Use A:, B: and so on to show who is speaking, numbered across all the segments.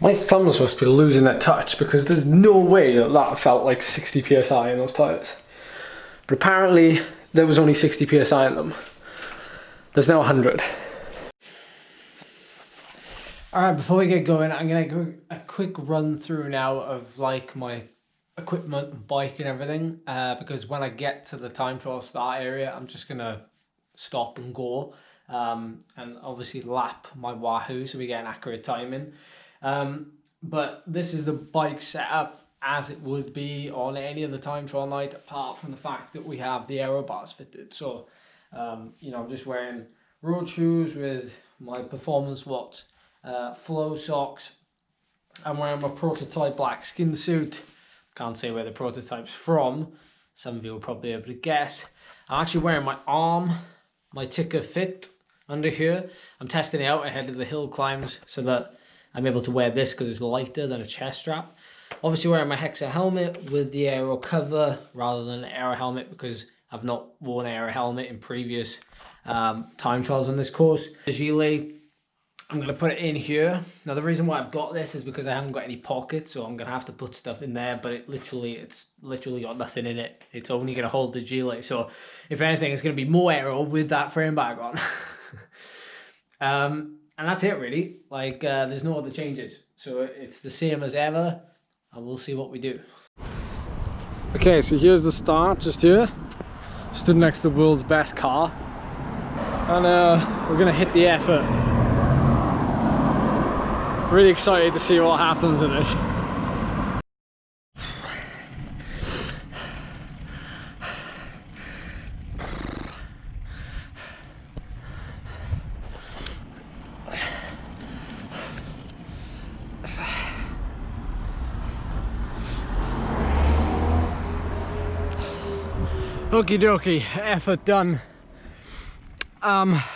A: My thumbs must be losing their touch because there's no way that that felt like 60 psi in those tyres. But apparently there was only 60 psi in them. There's now 100. Alright, before we get going, I'm going to go a quick run through now of like my equipment, bike and everything. Because when I get to the time trial start area, I'm just going to stop and go. And obviously lap my Wahoo so we get an accurate timing. But this is the bike setup as it would be on any other time trial night, apart from the fact that we have the Aero bars fitted. So, you know, I'm just wearing road shoes with my Performance Watts flow socks. I'm wearing my prototype black skin suit. Can't say where the prototype's from. Some of you will probably be able to guess. I'm actually wearing my arm, my Ticker Fit under here. I'm testing it out ahead of the hill climbs so that I'm able to wear this because it's lighter than a chest strap. Obviously wearing my Hexa helmet with the Aero cover rather than an Aero helmet because I've not worn an Aero helmet in previous time trials on this course. The gilet, I'm going to put it in here. Now the reason why I've got this is because I haven't got any pockets, so I'm going to have to put stuff in there, but it's literally got nothing in it. It's only going to hold the gilet, so if anything it's going to be more Aero with that frame bag on. And that's it really, like there's no other changes. So it's the same as ever, and we'll see what we do. Okay, so here's the start, just here. Stood next to the world's best car. And we're gonna hit the effort. Really excited to see what happens in this. Okie dokie, effort done.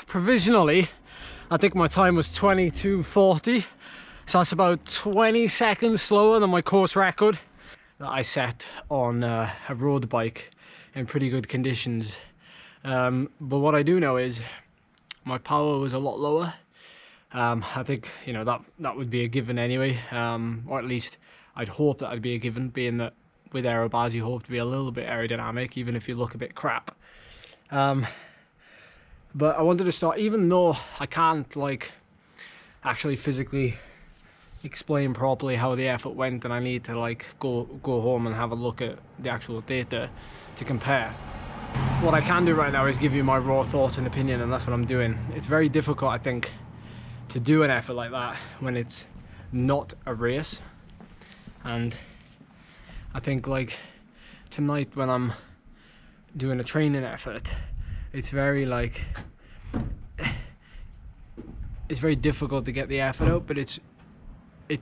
A: Provisionally, I think my time was 22:40, so that's about 20 seconds slower than my course record that I set on a road bike in pretty good conditions. But what I do know is my power was a lot lower. I think, you know, that would be a given anyway, or at least I'd hope that would be a given, being that with Aero bars you hope to be a little bit aerodynamic even if you look a bit crap. But I wanted to start, even though I can't like actually physically explain properly how the effort went, and I need to like go home and have a look at the actual data to compare. What I can do right now is give you my raw thoughts and opinion, and that's what I'm doing. It's very difficult, I think, to do an effort like that when it's not a race. And I think like tonight when I'm doing a training effort, it's very like, it's very difficult to get the effort out, but it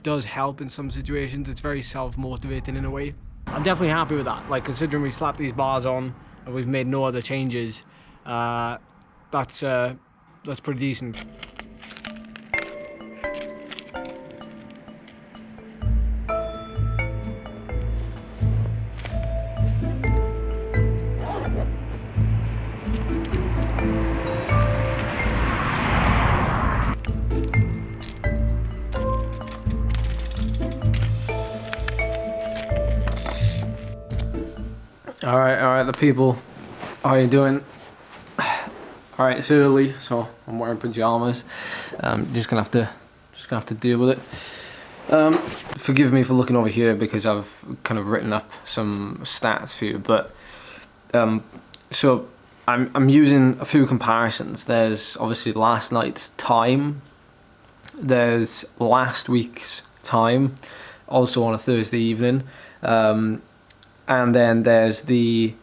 A: does help in some situations. It's very self-motivating in a way. I'm definitely happy with that. Like, considering we slapped these bars on and we've made no other changes, that's pretty decent. Alright, the people, how are you doing? Alright, it's early, so I'm wearing pajamas. Just gonna have to deal with it. Forgive me for looking over here because I've kind of written up some stats for you, but so I'm using a few comparisons. There's obviously last night's time, there's last week's time, also on a Thursday evening. And then there's the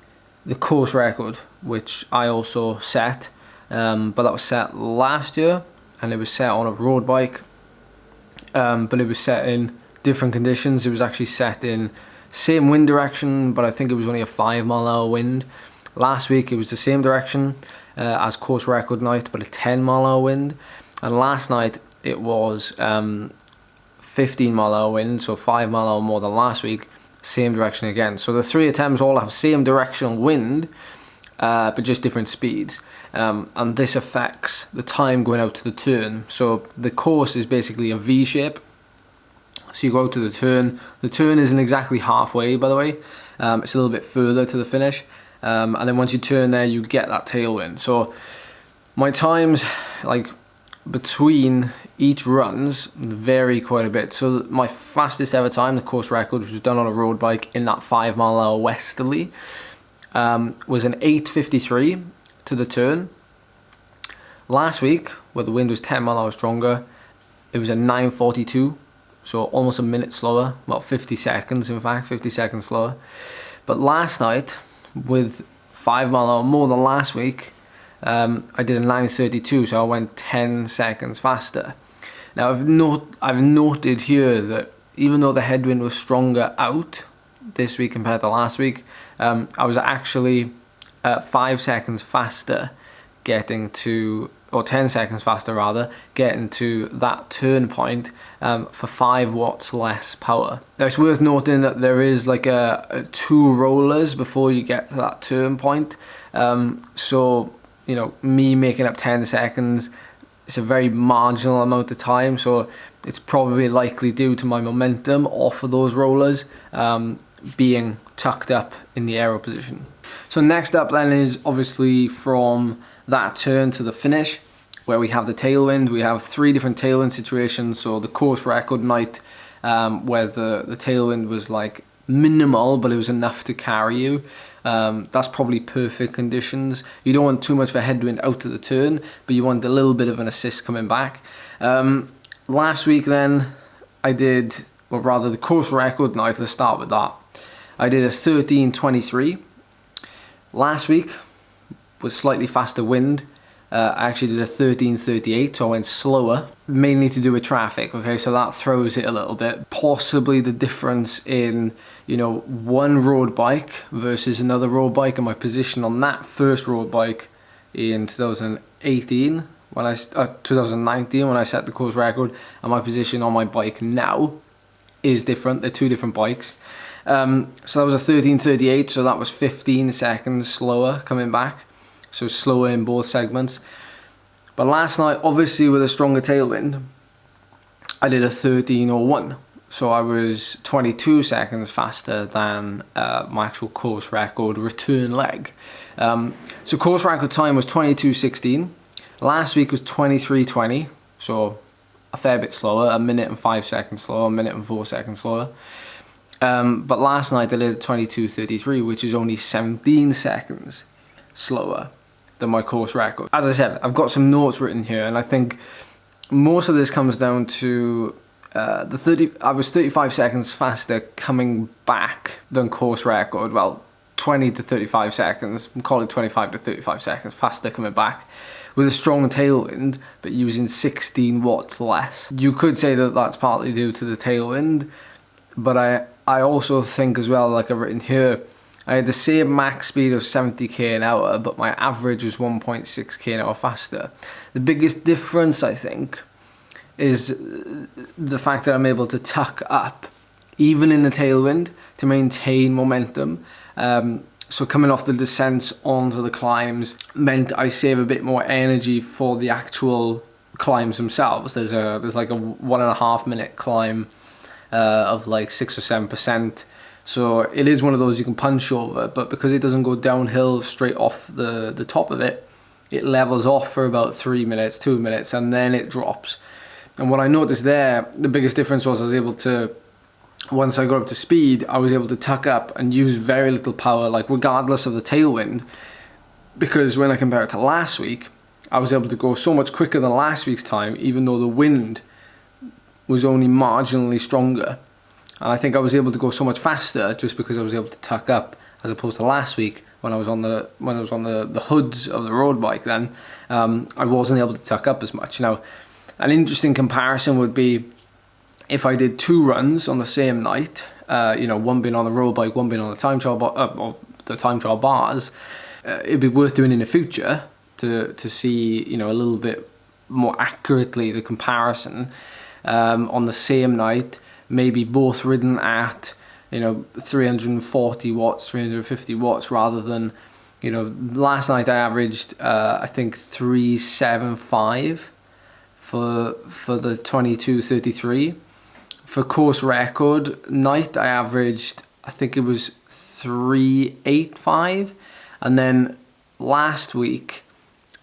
A: course record, which I also set, but that was set last year, and it was set on a road bike, but it was set in different conditions. It was actually set in same wind direction, but I think it was only a 5 mile an hour wind. Last week it was the same direction as course record night, but a 10 mile an hour wind, and last night it was 15 mile an hour wind, so 5 mile an hour more than last week. Same direction again. So the three attempts all have same directional wind, but just different speeds. And this affects the time going out to the turn. So the course is basically a V shape.
B: So you go to the turn. The turn isn't exactly halfway, by the way. It's a little bit further to the finish. And then once you turn there, you get that tailwind. So my times, like between each runs, vary quite a bit. So my fastest ever time, the course record, which was done on a road bike in that 5 mile an hour westerly, was an 8:53 to the turn. Last week, where the wind was 10 mile an hour stronger, it was a 9:42. So almost a minute slower, about 50 seconds in fact, 50 seconds slower. But last night, with 5 mile an hour more than last week, I did a 9:32, so I went 10 seconds faster. Now I've noted here that even though the headwind was stronger out this week compared to last week, I was actually 5 seconds faster getting to, or 10 seconds faster rather, getting to that turn point for 5 watts less power. Now it's worth noting that there is like a 2 rollers before you get to that turn point. So, you know, me making up 10 seconds, it's a very marginal amount of time. So it's probably likely due to my momentum off of those rollers being tucked up in the aero position. So next up then is obviously from that turn to the finish, where we have the tailwind. We have 3 different tailwind situations. So the course record night, where the tailwind was like minimal, but it was enough to carry you. That's probably perfect conditions. You don't want too much of a headwind out of the turn, but you want a little bit of an assist coming back. Last week then, I did, or rather the course record night, let's start with that. I did a 13:23. Last week was slightly faster wind. I actually did a 13:38, so I went slower, mainly to do with traffic, okay, so that throws it a little bit. Possibly the difference in, you know, one road bike versus another road bike, and my position on that first road bike in 2019 when I set the course record, and my position on my bike now is different. They're 2 different bikes. So that was a 13:38, so that was 15 seconds slower coming back. So slower in both segments. But last night, obviously with a stronger tailwind, I did a 13:01. So I was 22 seconds faster than my actual course record return leg. So course record time was 22:16. Last week was 23:20. So a fair bit slower, a minute and 5 seconds slower, a minute and 4 seconds slower. But last night I did a 22:33, which is only 17 seconds slower than my course record. As I said, I've got some notes written here, and I think most of this comes down to I was 35 seconds faster coming back than course record. Well, 20 to 35 seconds, call it 25 to 35 seconds faster coming back with a strong tailwind, but using 16 watts less. You could say that that's partly due to the tailwind, but I also think as well, like I've written here, I had the same max speed of 70k an hour, but my average was 1.6k an hour faster. The biggest difference, I think, is the fact that I'm able to tuck up, even in the tailwind, to maintain momentum. So coming off the descents onto the climbs meant I save a bit more energy for the actual climbs themselves. There's like a 1.5 minute climb of like 6 or 7%. So it is one of those you can punch over, but because it doesn't go downhill straight off the top of it, it levels off for about 3 minutes, 2 minutes, and then it drops. And what I noticed there, the biggest difference was I was able to, once I got up to speed, I was able to tuck up and use very little power, like regardless of the tailwind, because when I compare it to last week, I was able to go so much quicker than last week's time, even though the wind was only marginally stronger. And I think I was able to go so much faster just because I was able to tuck up, as opposed to last week when I was on the hoods of the road bike. Then I wasn't able to tuck up as much. Now, an interesting comparison would be if I did 2 runs on the same night. One being on the road bike, one being on the time trial bars. It'd be worth doing in the future to see a little bit more accurately the comparison on the same night. Maybe both ridden at 340 watts, 350 watts, rather than last night I averaged I think 375 for the 22:33, for course record night, I averaged, I think it was 385, and then last week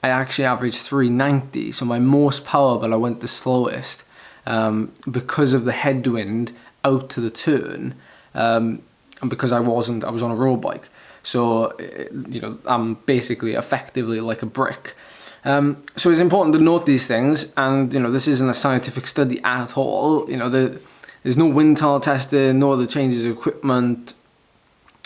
B: I actually averaged 390. So my most power, but I went the slowest because of the headwind out to the turn, and because I was on a road bike. So you know, I'm basically effectively like a brick. So it's important to note these things, and you know, this isn't a scientific study at all. You know, there's no wind tunnel testing, no other changes of equipment,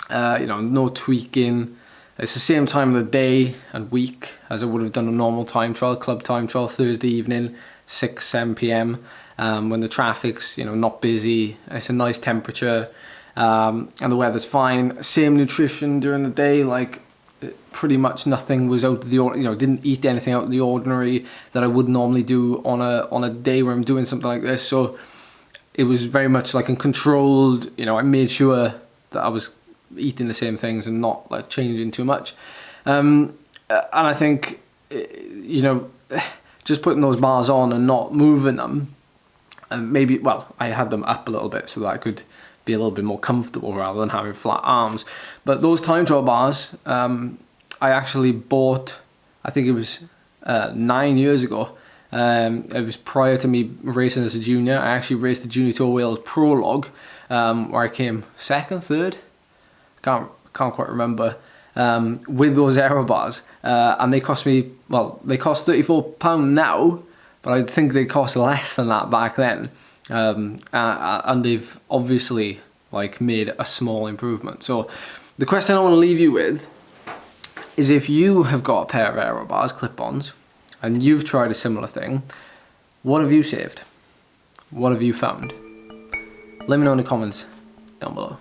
B: you know, no tweaking. It's the same time of the day and week as I would have done a normal time trial, club time trial, Thursday evening, 6-7 p.m. When the traffic's, you know, not busy. It's a nice temperature, and the weather's fine. Same nutrition during the day, like pretty much nothing was out of the, you know, didn't eat anything out of the ordinary that I would normally do on a day where I'm doing something like this. So it was very much like a controlled, you know, I made sure that I was eating the same things and not like changing too much. And I think, you know, just putting those bars on and not moving them, and maybe, well, I had them up a little bit so that I could be a little bit more comfortable rather than having flat arms. But those time trial bars, I actually bought, I think it was 9 years ago. It was prior to me racing as a junior. I actually raced the Junior Tour Wales Prologue, where I came second, third, can't quite remember, with those Aero bars, and they cost me, well, they cost £34 now, but I think they cost less than that back then, and they've obviously like made a small improvement. So the question I want to leave you with is, if you have got a pair of Aero bars, clip-ons, and you've tried a similar thing, what have you saved? What have you found? Let me know in the comments down below.